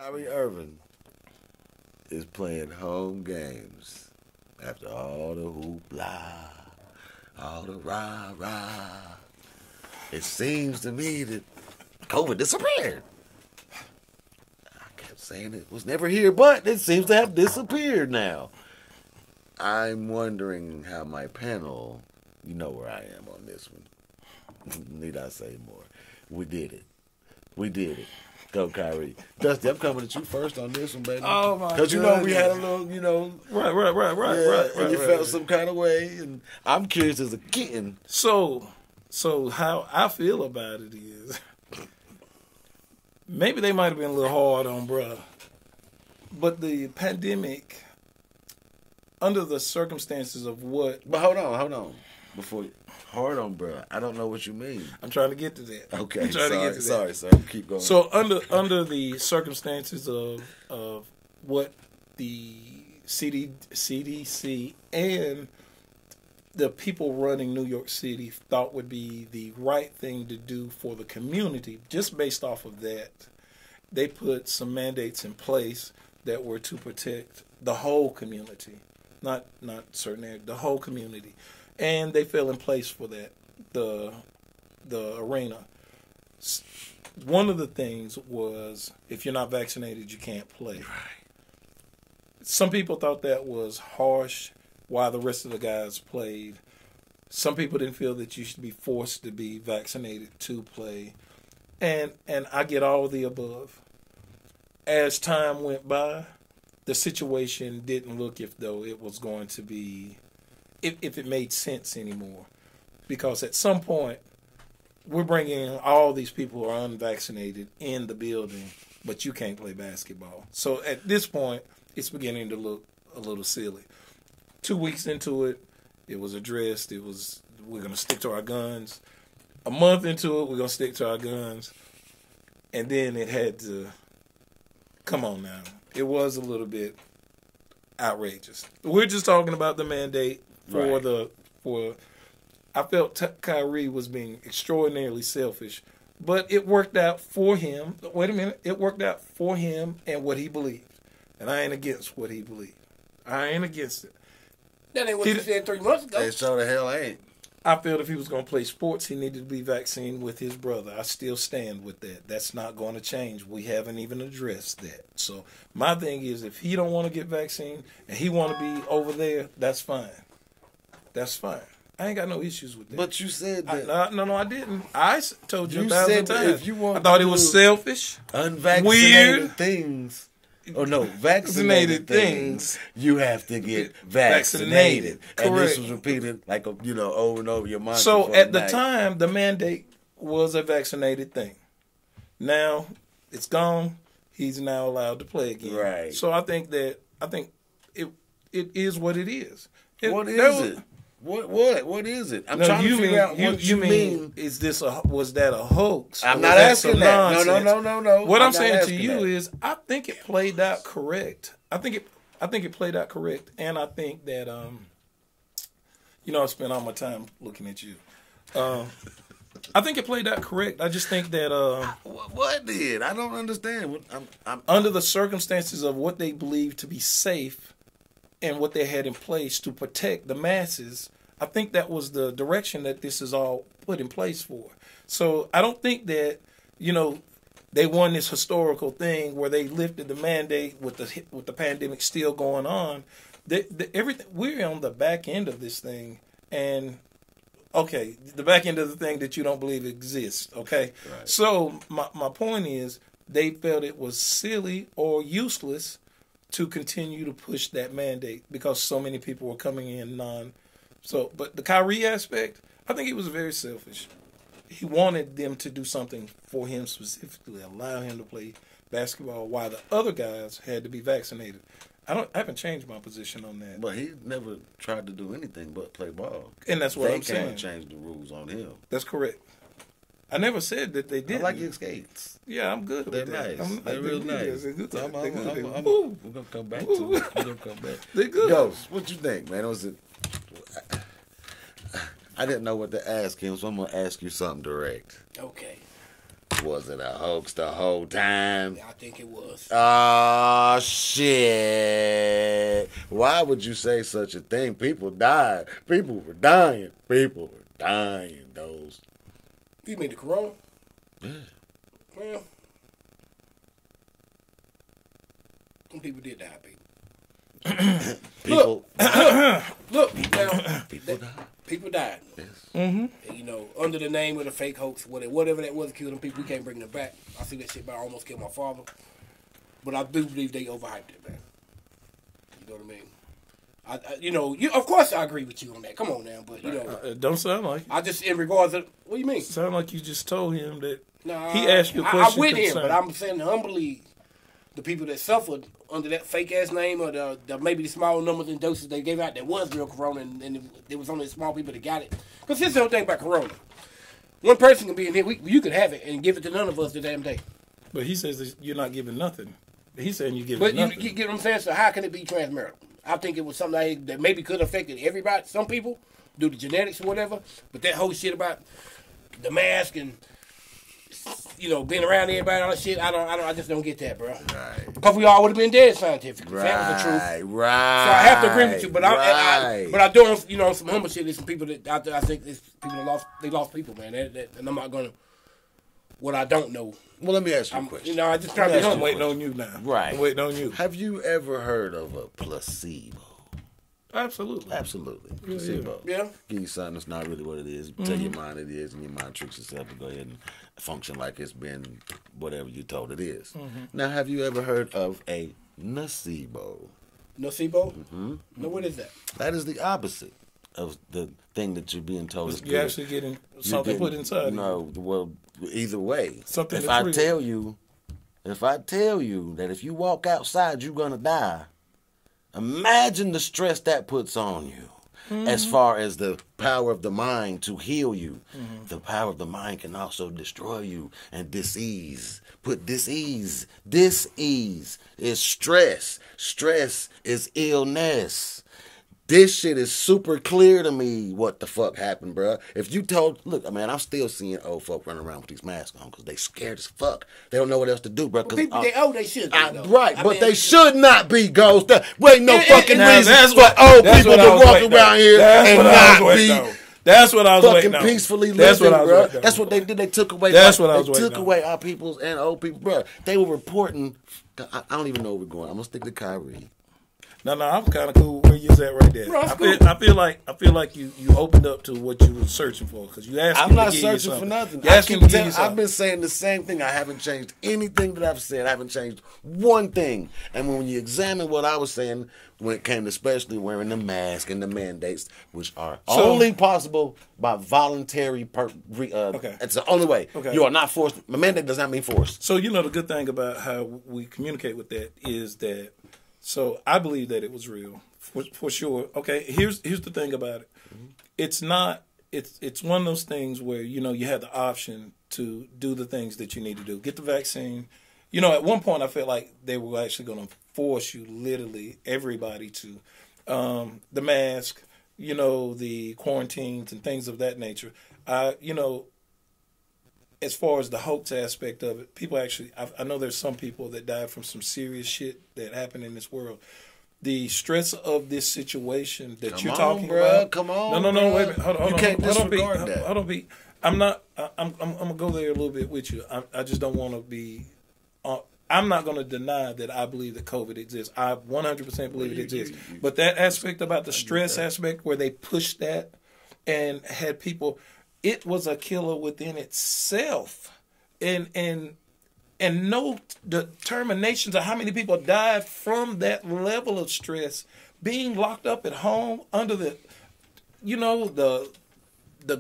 Kyrie Ervin is playing home games after all the hoopla, all the rah-rah. It seems to me that COVID disappeared. I kept saying it was never here, but it seems to have disappeared now. I'm wondering how my panel, you know where I am on this one. Need I say more? We did it. We did it. Go, Kyrie. Dusty, I'm coming at you first on this one, baby. Oh, my God. Because, you know, we had a little, right. And you felt some kind of way. And I'm curious as a kitten. So how I feel about it is, maybe they might have been a little hard on bruh. But the pandemic, under the circumstances of what... But hold on. Before hard on bruh, I don't know what you mean. I'm trying to get to that. Okay, sorry, sir. Keep going. So under the circumstances of what the CDC and the people running New York City thought would be the right thing to do for the community, just based off of that, they put some mandates in place that were to protect the whole community, not certain areas, the whole community. And they fell in place for that, the arena. One of the things was, if you're not vaccinated, you can't play. Right. Some people thought that was harsh while the rest of the guys played. Some people didn't feel that you should be forced to be vaccinated to play. And I get all of the above. As time went by, the situation didn't look as though it was going to be... If it made sense anymore. Because at some point, we're bringing all these people who are unvaccinated in the building, but you can't play basketball. So at this point, it's beginning to look a little silly. 2 weeks into it, it was addressed. We're going to stick to our guns. A month into it, we're going to stick to our guns. And then it had to, come on now. It was a little bit outrageous. We're just talking about the mandate. I felt Kyrie was being extraordinarily selfish, but it worked out for him. Wait a minute, it worked out for him and what he believed, and I ain't against what he believed. I ain't against it. That ain't what you said 3 months ago. They sure the hell ain't. I felt if he was going to play sports, he needed to be vaccinated with his brother. I still stand with that. That's not going to change. We haven't even addressed that. So my thing is, if he don't want to get vaccinated and he want to be over there, that's fine. That's fine. I ain't got no issues with that. But you said that. No, I didn't. I told you 1,000 said that times. if you want I thought to it was selfish, unvaccinated weird things. Oh no, vaccinated things. You have to get vaccinated. And Correct. this was repeated like over and over your mind. So at the time, the mandate was a vaccinated thing. Now it's gone. He's now allowed to play again. Right. So I think it is what it is. What is it? What is it? I'm trying to figure out what you mean. Is was that a hoax? I'm not asking that. No. What I'm saying to you is, I think it played out correct. I think it played out correct, and I think that I spent all my time looking at you. I think it played out correct. I just think that what did? I don't understand. I'm under the circumstances of what they believed to be safe and what they had in place to protect the masses, I think that was the direction that this is all put in place for. So I don't think that, they won this historical thing where they lifted the mandate with the pandemic still going on. Everything, we're on the back end of this thing, and okay, the back end of the thing that you don't believe exists. Okay, right. So my point is, they felt it was silly or useless to continue to push that mandate because so many people were coming in but the Kyrie aspect, I think he was very selfish. He wanted them to do something for him specifically, allow him to play basketball while the other guys had to be vaccinated. I haven't changed my position on that. But he never tried to do anything but play ball. And that's what I'm saying. They can't change the rules on him. That's correct. I never said that they didn't. I like his skates. Yeah, I'm good with that. Nice. They're real nice. They're good. We're We're going to come back to it. We're going to come back. They're good. Ghost, what you think, man? I didn't know what to ask him, so I'm going to ask you something direct. Okay. Was it a hoax the whole time? I think it was. Oh, shit. Why would you say such a thing? People died. People were dying. People were dying, those. You mean the corona? Yeah. Well, some people did die, baby. People Look, now, People died. people died. Yes. And, you know, under the name of the fake hoax, whatever that was to kill them people, we can't bring them back. I see that shit about almost killed my father. But I do believe they overhyped it, man. You know what I mean? Of course I agree with you on that. Come on now, but, you know. It don't sound like it. I just, in regards to, what do you mean? Sound like you just told him that Nah, he asked you a question. I'm with him, concerning- but I'm saying humbly, the people that suffered under that fake ass name or the maybe the small numbers and doses they gave out that was real corona and it was only small people that got it. Because here's the whole thing about corona. One person can be in here, you could have it and give it to none of us the damn day. But he says that you're not giving nothing. He's saying you're giving But nothing. you get what I'm saying? So how can it be transmitted? I think it was something that maybe could have affected everybody, some people, due to genetics or whatever. But that whole shit about the mask and, you know, being around everybody and all that shit, I just don't get that, bro. Right. Because we all would have been dead scientifically. Right. That was the truth. Right. So I have to agree with you, but right. I do, you know, some humble shit. There's some people that I think there's people that lost people, man. And I'm not gonna what I don't know. Well, let me ask you a question. You know, I just try to be I'm humble. waiting on you now. Right. I'm waiting on you. Have you ever heard of a placebo? Absolutely. Absolutely. Placebo. Yeah. Give you something that's not really what it is. Tell your mind it is, and your mind tricks itself to go ahead and function like it's been whatever you told it is. Now, have you ever heard of a nocebo? Nocebo? No, what is that? That is the opposite of the thing that you're being told is good. You're actually getting something put inside you. No, well, either way. Something if that's I real. tell you that if you walk outside, you're gonna die. Imagine the stress that puts on you. As far as the power of the mind to heal you, the power of the mind can also destroy you and disease. Put disease. Disease is stress. Stress is illness. This shit is super clear to me what the fuck happened, bro. If you told, look, man, I'm still seeing old folk running around with these masks on because they scared as fuck. They don't know what else to do, bro. Well, people, they should. Right, but they should not be, Ghost. There ain't no fucking Now, reason that's for what- old that's people what I to was walk waiting around on. here That's and what I was not waiting be on. That's what I was fucking waiting on. peacefully That's living, what I was bro. waiting on. That's what they did. They took away. That's what I was They waiting took on. away our peoples and old people, bro. They were reporting. I don't even know where we're going. I'm gonna stick to Kyrie. No, I'm kind of cool where you was at right there. Bro, that's I feel like you opened up to what you were searching for because you asked. I'm not searching for nothing. I've been saying the same thing. I haven't changed anything that I've said. I haven't changed one thing. And when you examine what I was saying, when it came to especially wearing the mask and the mandates, which are only possible by voluntary. Okay. It's the only way. Okay. You are not forced. A mandate does not mean forced. So the good thing about how we communicate with that is that. So I believe that it was real for sure. Okay, here's the thing about it. It's not. It's one of those things where you have the option to do the things that you need to do. Get the vaccine. At one point I felt like they were actually going to force you, literally everybody, to the mask. The quarantines and things of that nature. As far as the hoax aspect of it, people actually, I know there's some people that died from some serious shit that happened in this world. The stress of this situation that you're talking about. Come on, No, wait a minute. Hold on. You can't disregard that. Hold on, Pete. I'm gonna go there a little bit with you. I just don't want to be. I'm not going to deny that I believe that COVID exists. I 100% believe it exists. But that aspect about the stress aspect where they pushed that and had people. It was a killer within itself, and no determinations of how many people died from that level of stress, being locked up at home under the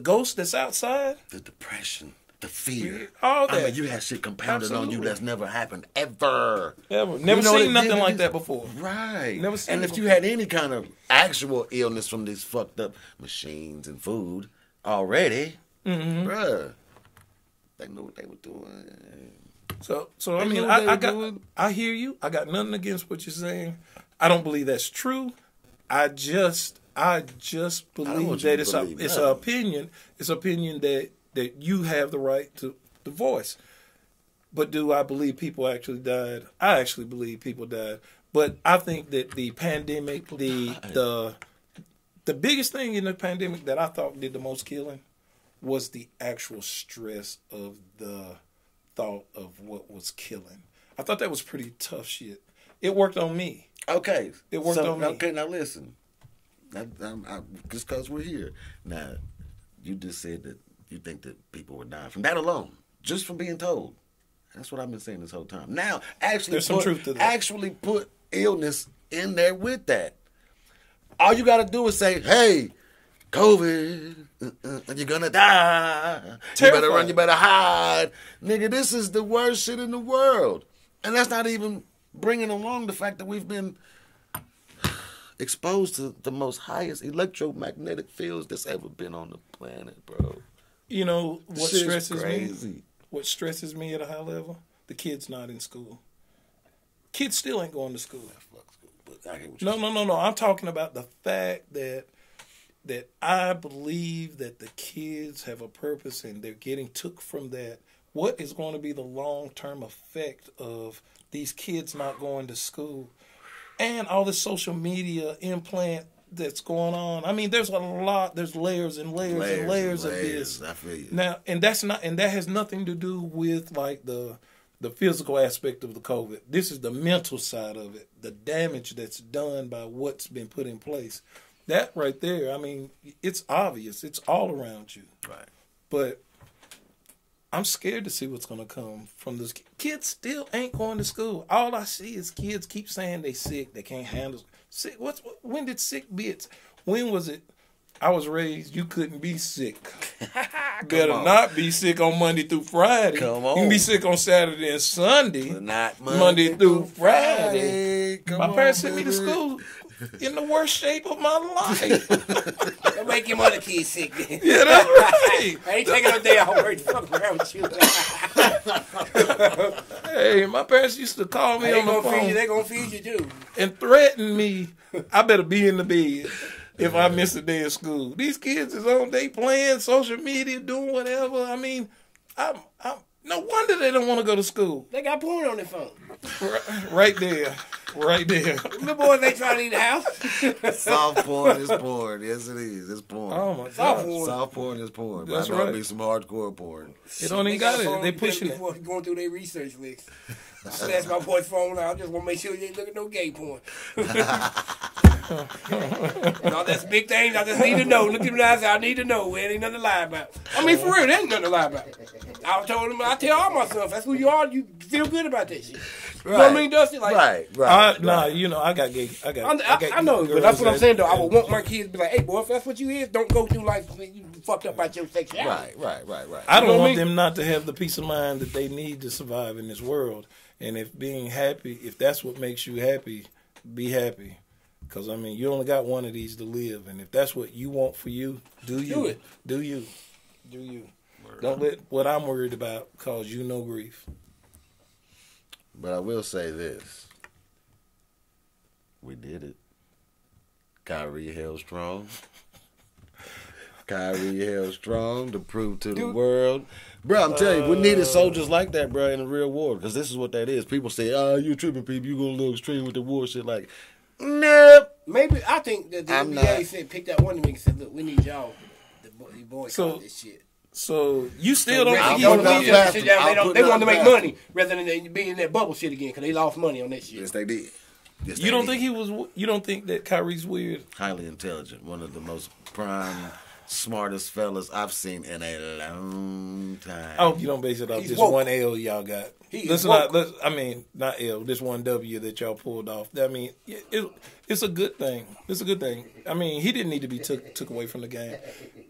ghost that's outside, The depression, the fear. all that. I mean, you had shit compounded on you Absolutely. that's never happened ever. Never You know what seen it nothing did? like that before. Right. Never seen and it if you before. had any kind of actual illness from these fucked up machines and food already, bruh, they knew what they were doing. So They I mean, knew what they were I doing. I hear you. I got nothing against what you're saying. I don't believe that's true. I just believe want you that to believe it's nothing. an opinion. It's an opinion that you have the right to voice. But do I believe people actually died? I actually believe people died. But I think that the pandemic, the biggest thing in the pandemic that I thought did the most killing was the actual stress of the thought of what was killing. I thought that was pretty tough shit. It worked on me. Okay. It worked on me. Okay, now listen. Just because we're here. Now, you just said that you think that people would die from that alone, just from being told. That's what I've been saying this whole time. Now, There's some truth to that. Actually put illness in there with that. All you got to do is say, hey, COVID, you're going to die. Terrifying. You better run, you better hide. Nigga, this is the worst shit in the world. And that's not even bringing along the fact that we've been exposed to the most highest electromagnetic fields that's ever been on the planet, bro. You know what Shit's stresses crazy. me? What stresses me at a high level? The kids not in school. Kids still ain't going to school. No. I'm talking about the fact that I believe that the kids have a purpose and they're getting took from that. What is going to be the long-term effect of these kids not going to school and all this social media implant that's going on? I mean, there's layers and layers of this. I feel you. Now, and that has nothing to do with like the physical aspect of the COVID. This is the mental side of it, the damage that's done by what's been put in place. That right there, I mean, it's obvious. It's all around you. Right. But I'm scared to see what's going to come from this. Kids still ain't going to school. All I see is kids keep saying they sick, they can't handle sick. When did sick be? When was it? I was raised, you couldn't be sick. Better not be sick on Monday through Friday. Come on. You can be sick on Saturday and Sunday. But not Monday through Friday. Come My on, parents sent me to baby. school in the worst shape of my life. Don't make your other kids sick, then. Yeah, that's right. I ain't taking no day off work to fuck around with you. Hey, my parents used to call me They on the gonna feed phone you. They gonna feed you too. and threaten me. I better be in the bed if I miss a day of school. These kids is on, they playing social media, doing whatever. I mean, I'm no wonder they don't want to go to school. They got porn on their phone. Right there. The boys ain't trying to eat the house. Soft porn is porn. Yes, it is. It's porn. Oh my Soft God. porn. Soft porn is porn. That's But I know right. it'll be some hardcore porn. They don't even got it. They pushing it. before going through their research list. I snatched my boy's phone out. I just want to make sure you ain't looking at no gay porn. No, that's big things. I just need to know. Look at me eyes. I need to know. There ain't nothing to lie about. I mean, for real, there ain't nothing to lie about. I told him, I tell all my sons, that's who you are. You feel good about that shit. You know what I mean, Dusty? Like, Right. Nah, you know, I got gay. I I know, but that's what I'm saying, though. I would want my kids to be like, hey, boy, if that's what you is, don't go through life you fucked up about your sexuality. Right. I don't You know what I want mean? them not to have the peace of mind that they need to survive in this world. And if being happy, if that's what makes you happy, be happy. Because, I mean, you only got one of these to live. And if that's what you want for you, do you. Do it. Do you. Don't let what I'm worried about cause you no grief. But I will say this. We did it. Kyrie held strong. Kyrie held strong to prove to the world. Bro, I'm telling you, we needed soldiers like that, bro, in the real war. Because this is what that is. People say, oh, you tripping, people. You going a little extreme with the war shit. Like, nope. Maybe, I think that the I'm NBA not. said, picked that one nigga and said, look, we need y'all. The boys So- got this shit. So you still So don't Reggie think I'm he putting was up weird? fast. They wanted to make money rather than they be in that bubble shit again because they lost money on that shit. Yes, they did. Yes, You they don't did. think he was? You don't think that Kyrie's weird? Highly intelligent. One of the most prime, smartest fellas I've seen in a long time. I hope you don't base it off He's this woke. one L y'all got. He Let's is not. woke. I mean, not L. This one W that y'all pulled off. I mean, it's a good thing. It's a good thing. I mean, he didn't need to be took away from the game.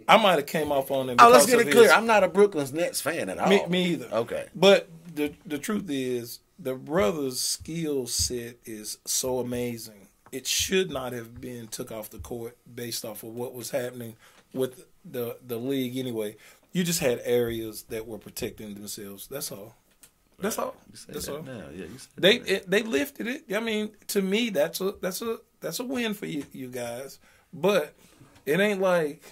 I might have came off on him. Oh, let's because get it of clear. his- I'm not a Brooklyn Nets fan at all. Me either. Okay. But the truth is, the brother's skill set is so amazing. It should not have been took off the court based off of what was happening with the league anyway. You just had areas that were protecting themselves. That's all. That's all. You say That's that all. now. Yeah, you say that. They lifted it. I mean, to me, that's a win for you guys. But it ain't like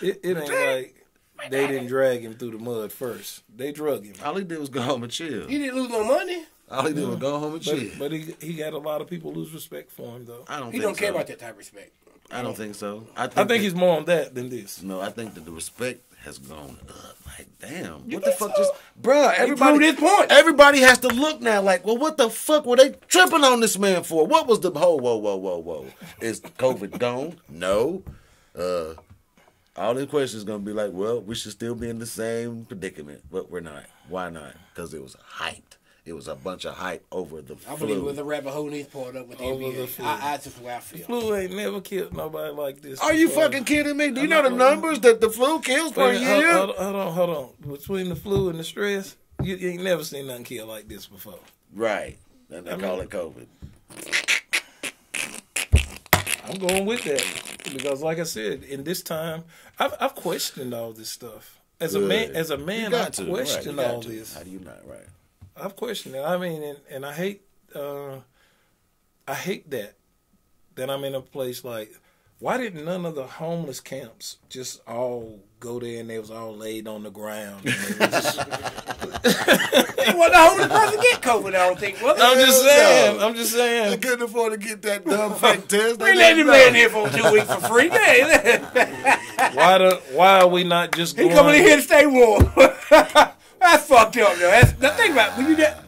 it ain't like they didn't drag him through the mud first. They drug him. All he did was go home and chill. He didn't lose no money. All he did was go home and chill. But he got a lot of people lose respect for him, though. He don't care about that type of respect. I don't think so. I think he's more on that than this. No, I think that the respect has gone up. Like, damn, You what the think fuck so? just, bruh, proved his point. Everybody has to look now like, well, what the fuck were they tripping on this man for? What was the whoa. Is COVID gone? No. All these questions gonna be like, well, we should still be in the same predicament, but we're not. Why not? Because it was hyped. It was a bunch of hype over the flu. I believe it was a rabbit hole he's poured up with the NBA. I just where I feel. Flu ain't never killed nobody like this. Are you fucking kidding me? Do you know the numbers that the flu kills per year? Hold on. Between the flu and the stress, you ain't never seen nothing kill like this before. Right. And they call it COVID. I'm going with that because, like I said, in this time, I've questioned all this stuff. As a man, I question all this. How do you not? Right. I've questioned it. I mean, and I hate that I'm in a place like, why didn't none of the homeless camps just all go there and they was all laid on the ground? And they was just... Well, the homeless person get COVID, I don't think. Was it? I'm just saying. They couldn't afford to get that dumb fake test. We let him lay in here for 2 weeks for free. Why are we not just going? He coming in here to stay warm. That's fucked up, though. The thing about when you that.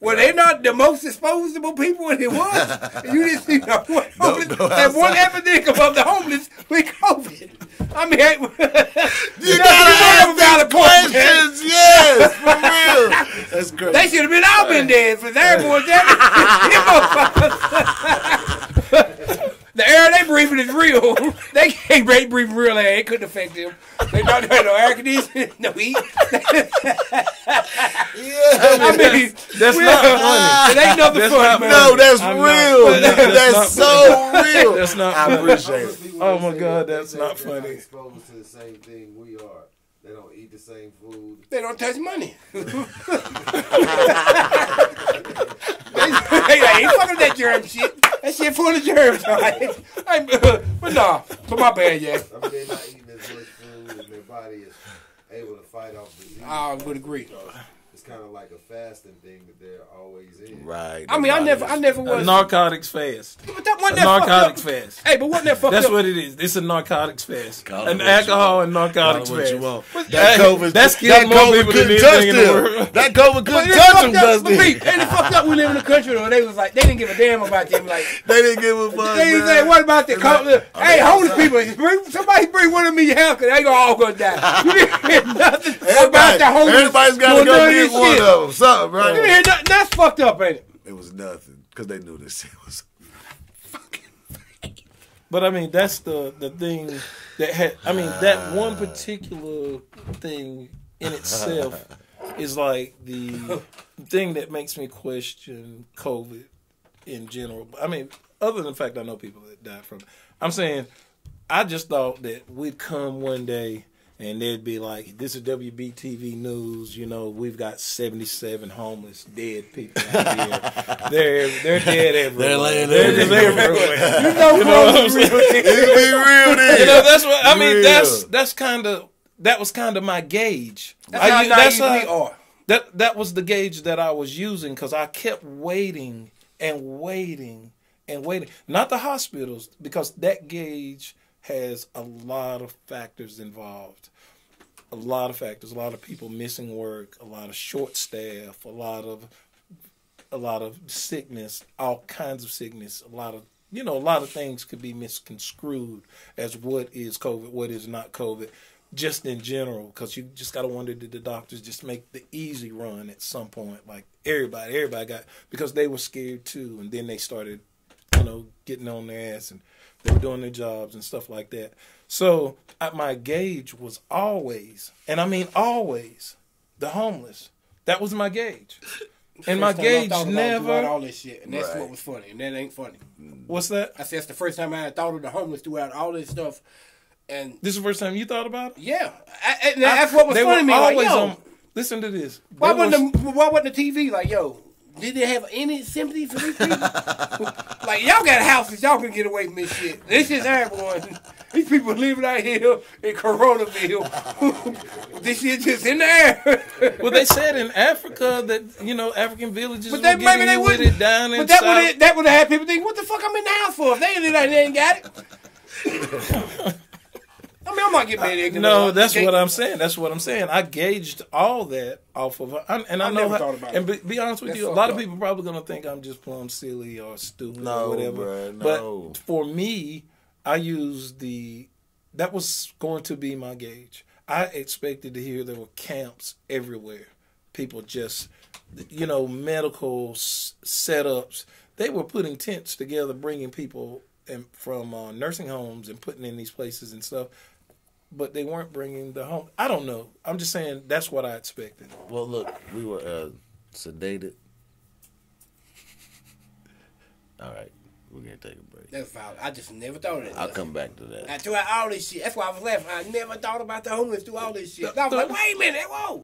Were they not the most disposable people when it was? You didn't see no homeless. That one epidemic of the homeless with COVID. I mean, you gotta ask the questions. Yes, for real. That's great. They should have been all been dead for their boys. The air they breathing is real. They can't breathe real air. It couldn't affect them. They don't have no air conditioning, no heat. I mean, that's not funny. It ain't nothing funny, man. No, that's real. That's so real. That's not I funny. appreciate it. Oh my God, that's not They're not funny. exposed to the same thing we are. They don't eat the same food. They don't touch money. They ain't fucking that germ shit. That shit full of germs, right? But nah, but my bad, yeah. I mean, they're not eating as much food, and their body is able to fight off disease. I would agree. It's kind of like a fasting thing that they're always in. Right. I mean, I never was. Narcotics fast. But that wasn't A narcotics fucked up. fast. Hey, but wasn't that fucked That's up? what it is. It's a narcotics fast. Call it An what alcohol you and narcotics What fast. you want. That COVID, that's killed more people than anything in the world. That COVID But couldn't it touch fucked them, up does for me. it? And it fucked up. We live in a country where they was like, they didn't give a damn about them. Like, They didn't give a fuck. they didn't say, man. what about the hey, homeless people? Somebody bring one of them in your house because they all gonna die. You didn't hear nothing about the homeless. Everybody's got to doing none go of get this one shit. of them. Something, right? You didn't hear nothing. That's fucked up, ain't it? It was nothing because they knew this shit was fucking fake. But I mean, that's the thing that had. I mean, that one particular thing in itself is like the thing that makes me question COVID in general. I mean, other than the fact I know people that died from it. I'm saying, I just thought that we'd come one day and they'd be like, this is WBTV News, you know, we've got 77 homeless dead people out here. They're dead everywhere. They're laying They're there. just everywhere. You know what I'm saying? It be real, then. You know, that's what I mean. Real. That was kind of my gauge. That's how naive we are. That was the gauge that I was using because I kept waiting and waiting and waiting. Not the hospitals, because that gauge has a lot of factors involved. A lot of factors. A lot of people missing work. A lot of short staff. A lot of sickness. All kinds of sickness. A lot of things could be misconstrued as what is COVID, what is not COVID. Just in general, because you just got to wonder, did the doctors just make the easy run at some point? Like everybody got, because they were scared too, and then they started, getting on their ass, and they were doing their jobs and stuff like that. So my gauge was always, and I mean always, the homeless. That was my gauge. And my gauge never. All this shit, and that's what was funny, and that ain't funny. What's that? I said that's the first time I had thought of the homeless throughout all this stuff. And this is the first time you thought about it? Yeah. That's what was funny to me. Like, yo, listen to this. Why wasn't the TV like, yo, did they have any sympathy for these people? Like, y'all got houses, y'all can get away from this shit. This is everyone. These people living out here in Coronaville. This shit just in the air. Well, they said in Africa that African villages But were getting they you with wouldn't. it down in But that South. would have had people think, what the fuck I'm in the house for? If they ain't got it. I mean, I'm not getting mad at it. No, that's what I'm saying. That's what I'm saying. I gauged all that off of, and I know never thought about and it. be honest with That's you, a fucked lot of up. people probably gonna think I'm just plumb silly or stupid No, or whatever. bruh, no. But for me, I used that was going to be my gauge. I expected to hear there were camps everywhere. People just, medical setups. They were putting tents together, bringing people from nursing homes and putting in these places and stuff. But they weren't bringing the home. I don't know. I'm just saying that's what I expected. Well, look, we were sedated. All right, we're gonna take a break. That's foul. I just never thought of that. I'll come back to that. Throughout all this shit, that's why I was laughing. I never thought about the homeless through all this shit. I was like, wait a minute, whoa.